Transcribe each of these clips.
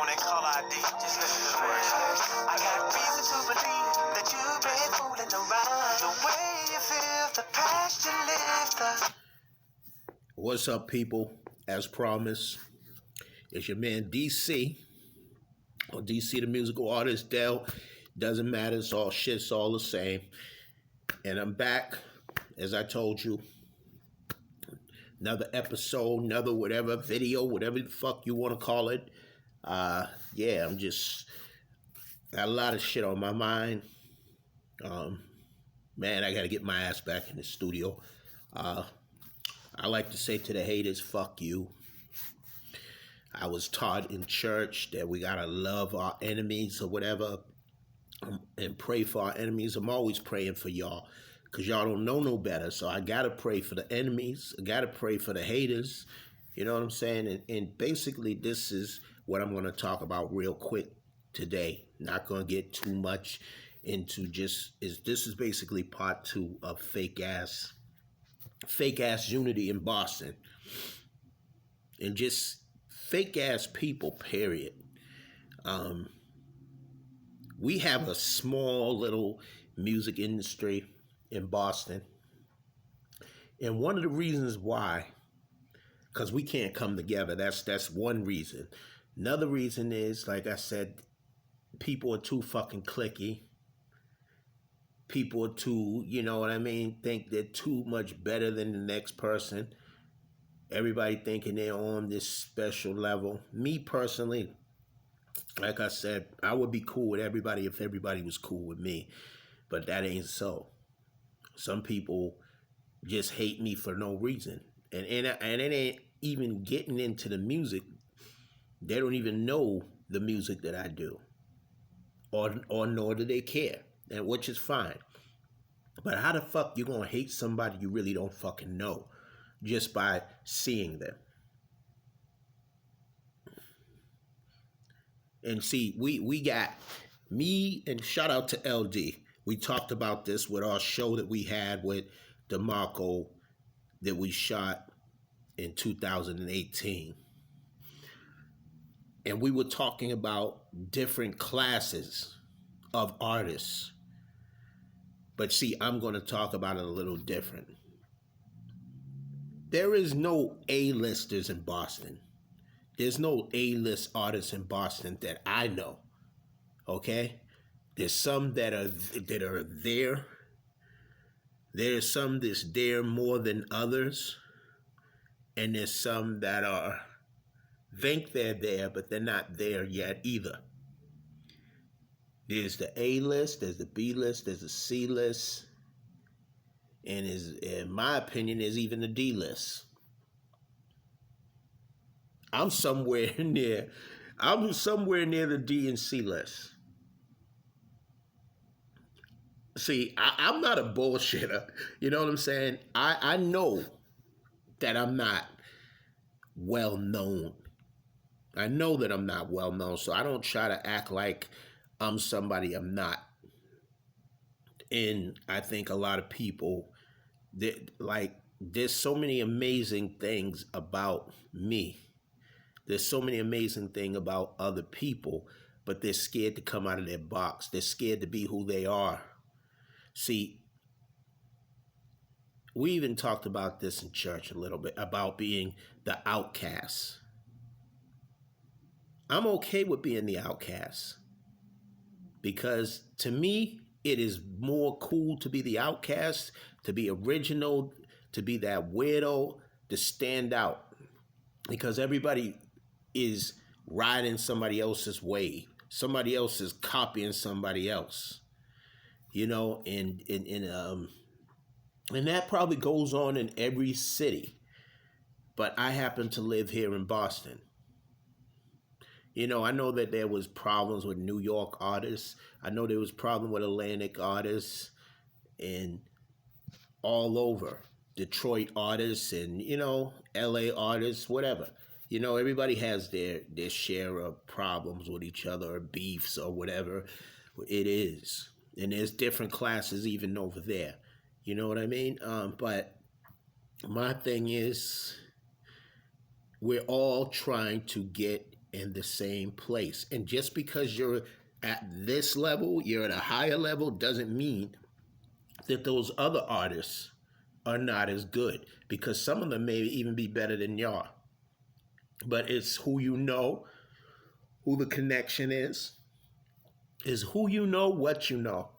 and call ID. Just listen to the words. I got reason to believe that you've been fooling around. The way you feel, the past you lived. What's up, people? As promised, it's your man D-CEE, or D-CEE the musical artist. Dell, doesn't matter. It's all shit. It's all the same. And I'm back, as I told you. Another episode, another whatever video, whatever the fuck you want to call it. Yeah, I'm just got a lot of shit on my mind. Man, I gotta get my ass back in the studio. I like to say to the haters, fuck you. I was taught in church that we gotta love our enemies or whatever, and pray for our enemies. I'm always praying for y'all, because y'all don't know no better. So I gotta pray for the enemies. I gotta pray for the haters. You know what I'm saying? And basically, this is what I'm gonna talk about real quick today. Not gonna get too much into this is basically part 2 of fake ass unity in Boston. And just fake ass people, period. We have a small little music industry in Boston. And one of the reasons why, because we can't come together. That's one reason. Another reason is, like I said, people are too fucking cliquey. People are too, you know what I mean, think they're too much better than the next person. Everybody thinking they're on this special level. Me personally, like I said, I would be cool with everybody if everybody was cool with me. But that ain't so. Some people just hate me for no reason. And it ain't even getting into the music. They don't even know the music that I do. Or nor do they care. And which is fine. But how the fuck you gonna hate somebody you really don't fucking know just by seeing them? And see, we got me, and shout out to LD. We talked about this with our show that we had with DeMarco that we shot in 2018. And we were talking about different classes of artists. But see, I'm going to talk about it a little different. There is no A-listers in Boston. There's no A-list artists in Boston that I know. Okay? There's some that are there. There's some that's there more than others. And there's some that think they're there, but they're not there yet either. There's the A-list, there's the B-list, there's the C-list, and in my opinion, there's even the D-list. I'm somewhere near the D and C list. See, I'm not a bullshitter. You know what I'm saying? I know that I'm not well known. I know that I'm not well known, so I don't try to act like I'm somebody I'm not. And I think a lot of people, there's so many amazing things about me. There's so many amazing things about other people, but they're scared to come out of their box. They're scared to be who they are. See, we even talked about this in church a little bit, about being the outcast. I'm okay with being the outcast. Because to me, it is more cool to be the outcast, to be original, to be that weirdo, to stand out. Because everybody is riding somebody else's wave. Somebody else is copying somebody else. You know, and that probably goes on in every city. But I happen to live here in Boston. You know, I know that there was problems with New York artists. I know there was problem with Atlantic artists and all over. Detroit artists and, you know, LA artists, whatever. You know, everybody has their share of problems with each other or beefs or whatever it is. And there's different classes even over there. You know what I mean? But my thing is, we're all trying to get in the same place. And just because you're at this level, you're at a higher level, doesn't mean that those other artists are not as good, because some of them may even be better than y'all. But it's who you know, who the connection is who you know, what you know.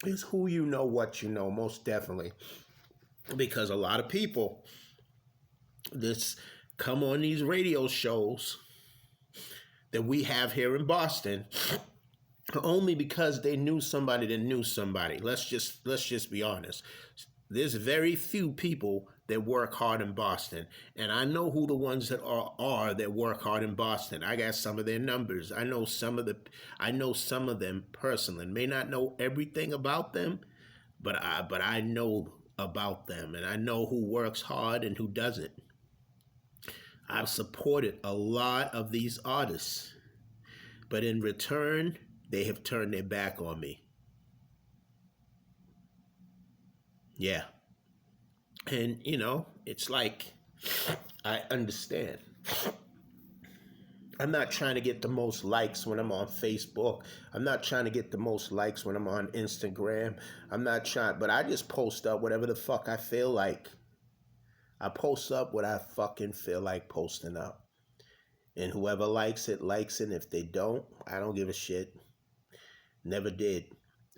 Is who you know, what you know, most definitely. Because a lot of people this come on these radio shows that we have here in Boston only because they knew somebody that knew somebody. Let's just be honest. There's very few people that work hard in Boston, and I know who the ones that are that work hard in Boston. I got some of their numbers. I know some of them personally. May not know everything about them, but I know about them, and I know who works hard and who doesn't. I've supported a lot of these artists, but in return, they have turned their back on me. Yeah. And, it's like, I understand. I'm not trying to get the most likes when I'm on Facebook. I'm not trying to get the most likes when I'm on Instagram. But I just post up whatever the fuck I feel like. I post up what I fucking feel like posting up. And whoever likes it, likes it. And if they don't, I don't give a shit. Never did.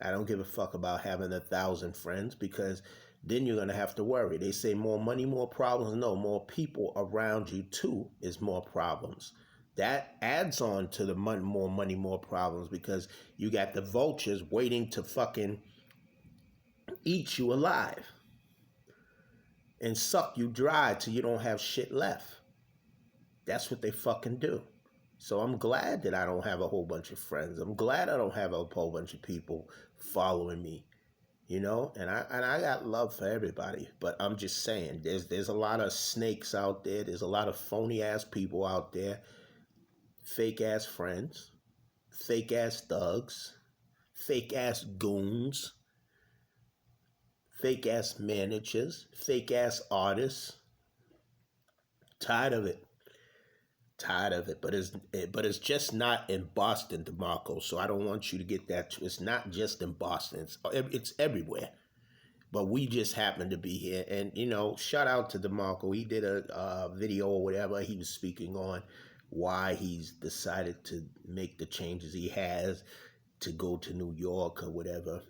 I don't give a fuck about having 1,000 friends, because then you're going to have to worry. They say more money, more problems. No, more people around you too is more problems. That adds on to the more money, more problems, because you got the vultures waiting to fucking eat you alive and suck you dry till you don't have shit left. That's what they fucking do. So I'm glad that I don't have a whole bunch of friends. I'm glad I don't have a whole bunch of people following me, and I got love for everybody. But I'm just saying, there's a lot of snakes out there. There's a lot of phony ass people out there, fake ass friends, fake ass thugs, fake ass goons, fake ass managers, fake ass artists. Tired of it. But it's just not in Boston, DeMarco. So I don't want you to get that. It's not just in Boston. It's everywhere. But we just happen to be here. And, shout out to DeMarco. He did a video or whatever. He was speaking on why he's decided to make the changes he has to go to New York or whatever.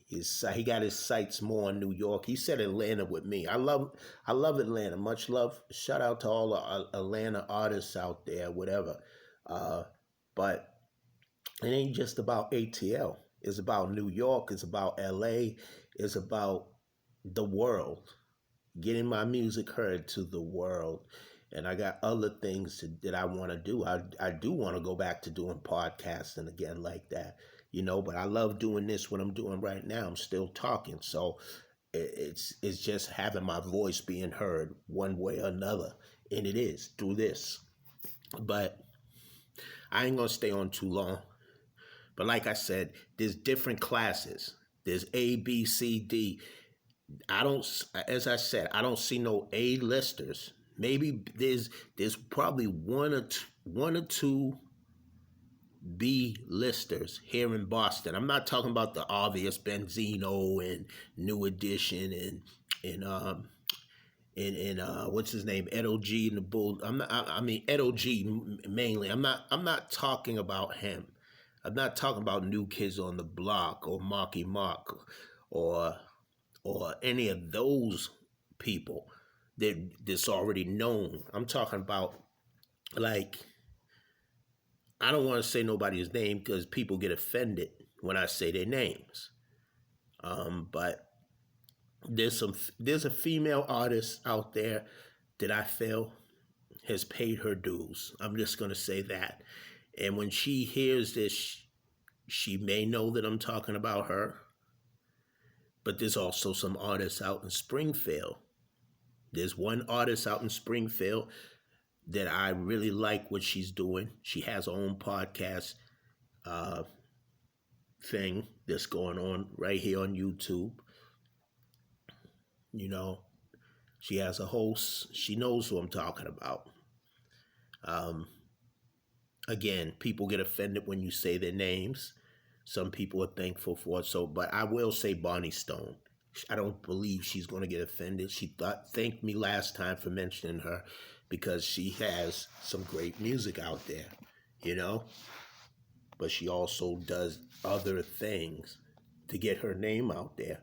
He got his sights more in New York. He said Atlanta with me. I love Atlanta. Much love. Shout out to all the Atlanta artists out there, whatever. But it ain't just about ATL. It's about New York. It's about LA. It's about the world. Getting my music heard to the world. And I got other things that I want to do. I do want to go back to doing podcasting again like that. But I love doing this, what I'm doing right now. I'm still talking. So it's just having my voice being heard one way or another. And it is through this. But I ain't going to stay on too long. But like I said, there's different classes. There's A, B, C, D. As I said, I don't see no A-listers. Maybe there's probably one or two B-listers here in Boston. I'm not talking about the obvious Benzino and New Edition and what's his name, Ed O.G. and the Bull. Ed O.G. mainly. I'm not talking about him. I'm not talking about New Kids on the Block or Marky Mark or any of those people that's already known. I'm talking about, like, I don't want to say nobody's name because people get offended when I say their names. But there's a female artist out there that I feel has paid her dues. I'm just going to say that. And when she hears this, she may know that I'm talking about her. But there's also some artists out in Springfield. There's one artist out in Springfield that I really like what she's doing. She has her own podcast thing that's going on right here on YouTube. She has a host. She knows who I'm talking about. Um, Again, people get offended when you say their names. Some people are thankful for it. So, but I will say Bonnie Stone. I don't believe she's going to get offended. She thanked me last time for mentioning her because she has some great music out there, you know. But she also does other things to get her name out there.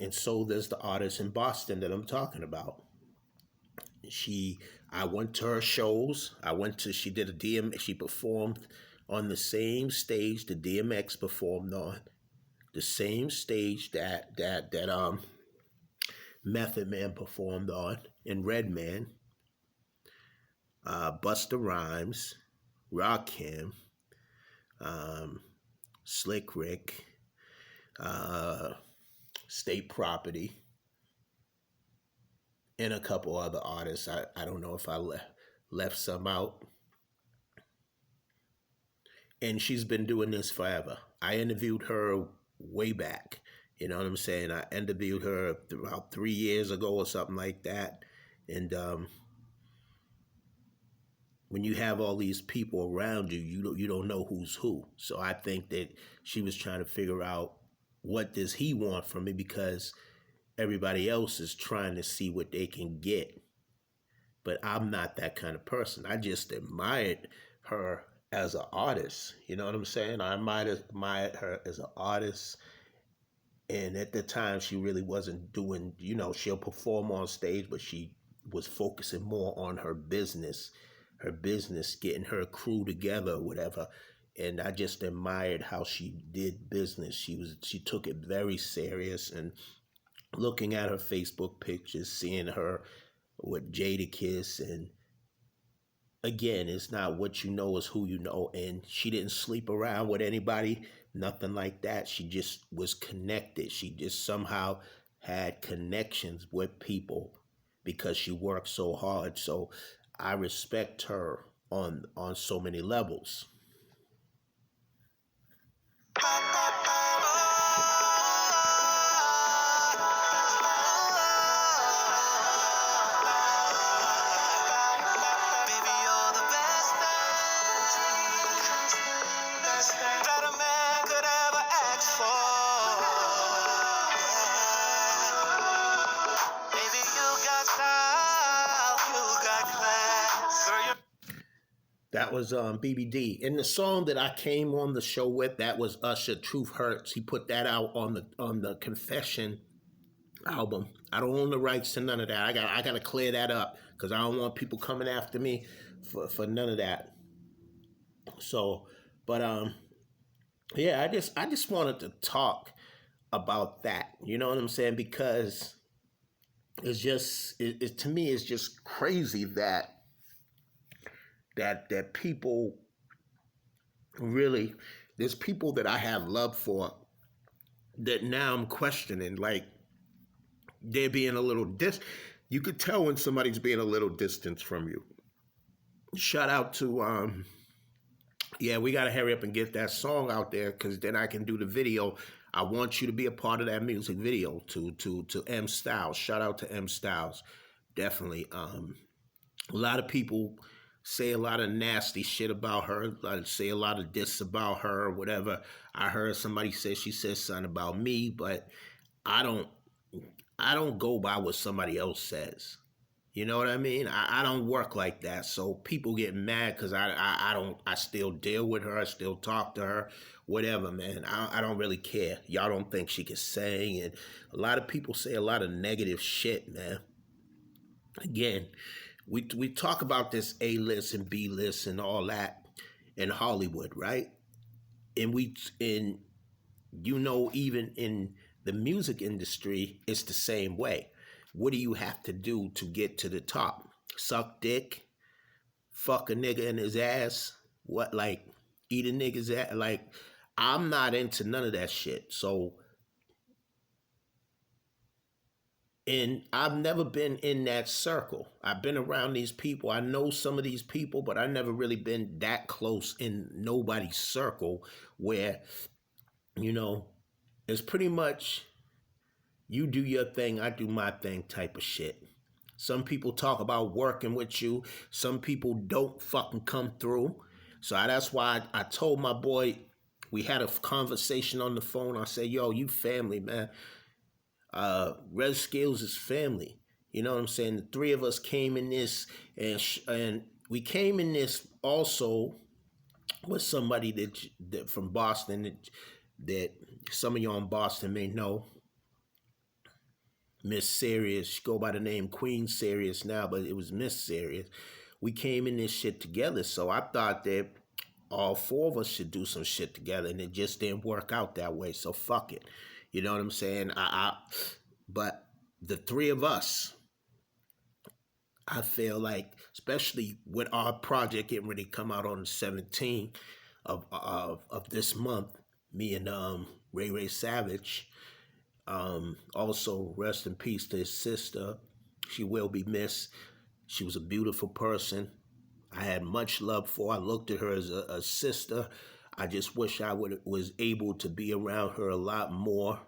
And so does the artist in Boston that I'm talking about. She, I went to her shows. She did she performed on the same stage the DMX performed on, the same stage that Method Man performed on, in Redman, Busta Rhymes, Rakim, um, Slick Rick, uh, State Property, and a couple other artists. I don't know if I left some out. And she's been doing this forever. I interviewed her way back. You know what I'm saying? I interviewed her about 3 years ago or something like that. And when you have all these people around you, you don't know who's who. So I think that she was trying to figure out, what does he want from me, because everybody else is trying to see what they can get. But I'm not that kind of person. I just admired her as an artist. You know what I'm saying? I might have admired her as an artist. And at the time, she really wasn't doing, she'll perform on stage, but she was focusing more on her business, getting her crew together, whatever. And I just admired how she did business. She took it very serious, and looking at her Facebook pictures, seeing her with Jadakiss, and again, it's not what you know, is who you know. And she didn't sleep around with anybody, nothing like that. She just was connected. She just somehow had connections with people because she worked so hard. So I respect her on so many levels. Baby, you're the best thing that a man could ever ask for. Baby, you got style, you got class. Girl, you That was BBD. And the song that I came on the show with, that was Usher, Truth Hurts. He put that out on the Confession album. I don't own the rights to none of that. I got to clear that up because I don't want people coming after me for none of that. So, but yeah, I just wanted to talk about that. You know what I'm saying? Because it's just to me, it's just crazy that people really, there's people that I have love for that now I'm questioning, like they're being a little you could tell when somebody's being a little distant from you. Shout out to yeah, we got to hurry up and get that song out there, because then I can do the video. I want you to be a part of that music video to M Styles. Shout out to M Styles. Definitely. A lot of people say a lot of nasty shit about her, say a lot of diss about her, whatever. I heard somebody say she said something about me, but I don't I don't go by what somebody else says. You know what I mean? I don't work like that. So people get mad because I don't, I still deal with her. I still talk to her, whatever, man. I don't really care. Y'all don't think she can sing. And a lot of people say a lot of negative shit, man. Again, we talk about this A list and B list and all that in Hollywood, right? And even in the music industry, it's the same way. What do you have to do to get to the top? Suck dick, fuck a nigga in his ass, what, like, eat a nigga's ass? Like, I'm not into none of that shit. So, and I've never been in that circle. I've been around these people. I know some of these people, but I never really been that close in nobody's circle where, you know, it's pretty much you do your thing, I do my thing type of shit. Some people talk about working with you. Some people don't fucking come through. So that's why I told my boy, we had a conversation on the phone. I said, yo, you family, man. Red Scales is family. You know what I'm saying? The three of us came in this, and we came in this also with somebody that from Boston that some of y'all in Boston may know. Miss Serious. She go by the name Queen Serious now, but it was Miss Serious. We came in this shit together, so I thought that all four of us should do some shit together, and it just didn't work out that way. So fuck it. You know what I'm saying? But the three of us, I feel like, especially with our project getting ready to come out on the 17th of this month, me and Ray Ray Savage. Also, rest in peace to his sister. She will be missed. She was a beautiful person. I had much love for her. I looked at her as a sister. I just wish I was able to be around her a lot more.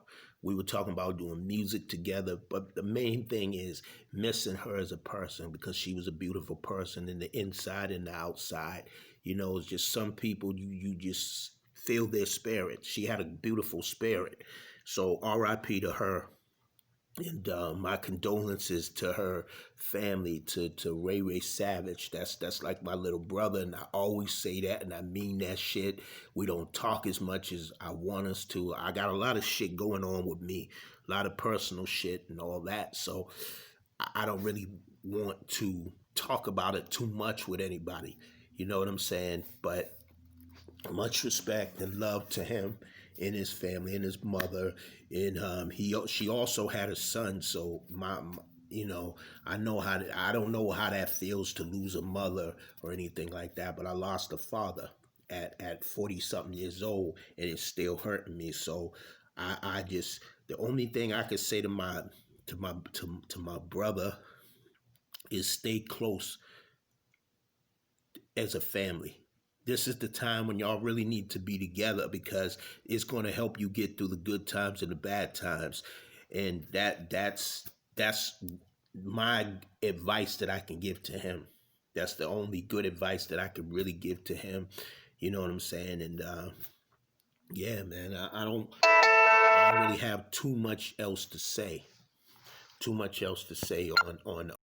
We were talking about doing music together, but the main thing is missing her as a person, because she was a beautiful person in the inside and the outside. You know, it's just some people you just feel their spirit. She had a beautiful spirit. So R.I.P. to her. And my condolences to her family, to Ray Ray Savage. That's like my little brother, and I always say that, and I mean that shit. We don't talk as much as I want us to. I got a lot of shit going on with me, a lot of personal shit and all that. So I don't really want to talk about it too much with anybody. You know what I'm saying? But much respect and love to him and his family and his mother. And she also had a son. So you know, I don't know how that feels to lose a mother or anything like that. But I lost a father at 40 something years old, and it's still hurting me. So I just, the only thing I could say to my brother is stay close as a family. This is the time when y'all really need to be together, because it's going to help you get through the good times and the bad times. And that's my advice that I can give to him. That's the only good advice that I could really give to him. You know what I'm saying? And yeah, man, I don't really have too much else to say. Too much else to say on